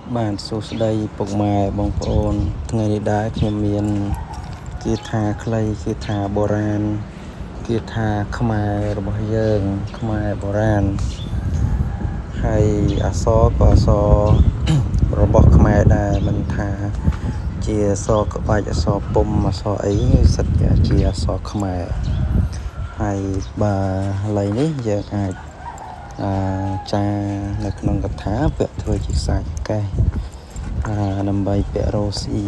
Bạn số đây bọc mài bong ôn ngày đá khi miền kia thà clay kia thà boran kia thà khmaiរបស់យើងខ្មែរបុរាណហើយអក្សរក៏អក្សររបស់ខ្មែរដែរមិនថាជាអក្សរក្បាច់អក្សរពុំអក្សរអីសិតជាអក្សរខ្មែរហើយបើឥឡូវនេះយើងអាចចានៅក្នុងកថាពាក្យធ្វើជាខ្សែកេះដើម្បីពាក្យរោស៊ី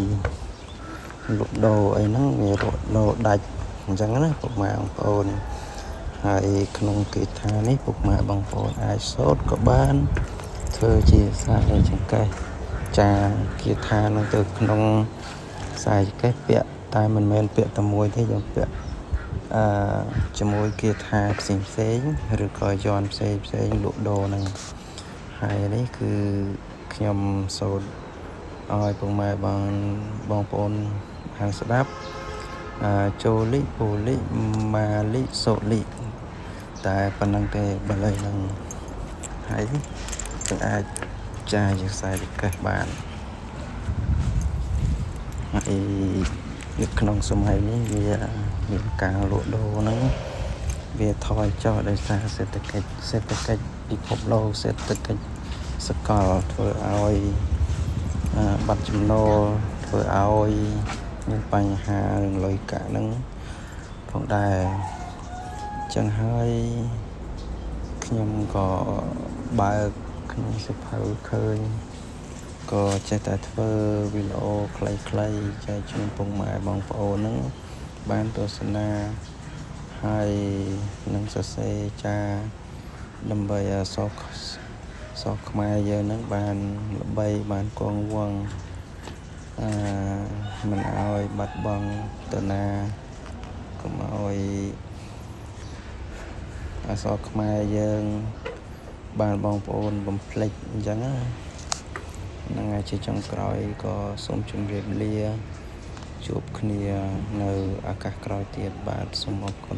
លក់ដូរអីហ្នឹងវារត់ដូរដាច់អញ្ចឹងណាពុកម៉ែបងប្អូនហើយក្នុងគេថានេះពុកម៉ែបងប្អូនអាចសូត្រក៏បានធ្វើជាខ្សែចង្កេះចាគេថានឹងទៅក្នុងខ្សែចង្កេះពាក្យតែមិនមែនពាក្យតែមួយទេយើងពាក្យជាមួយគេថាផ្សេងឬក៏យន់ផ្សេងលក់ដូរហ្នឹងហើយនេះគឺខ្ញុំសូត្រឲ្យពុកម៉ែបងប្អូនខាងស្ដាប់ចូលលីពូលីម៉ាលីសូលីតែប៉ុណ្្នឹងទេបើឡើយហ្នឹងហើយយើងអាចចាយខ្សែចង្កេះបានហើយនៅក្នុងសម័យនេះវាមានការលក់ដូរហ្នឹងវាថយចុះដោយសារសេដ្ឋកិច្ចពិភពលោកសេដ្ឋកិច្ចសកលធ្វើឲ្យបាត់ចំណូលធ្វើឲ្យមានបញ្ហារឿងលុយកាក់ហ្នឹងផងដែរចឹងហើយខ្ញុំក៏បើកក្នុងសភៅឃើញក៏ចេះតែធ្វើវីដេអូខ្លីៗចែកជូនពុកម៉ែបងប្អូនហ្នឹងបានទស្សនាហើយនឹងសរសេរចាដើម្បីសក់ខ្មែរយើងហ្នឹងបានល្បីបានគង់វង្សមិនឲ្យបាត់បង់ទៅណាកុំឲ្យអក្សរខ្មែរយើងបានបងប្អូនបំភ្លេចអញ្ចឹងហ្នឹងហើយជាចុងក្រោយក៏សូមជម្រាបលាជួបគ្នានៅឱកាសក្រោយទៀតបាទសូមអរគុណ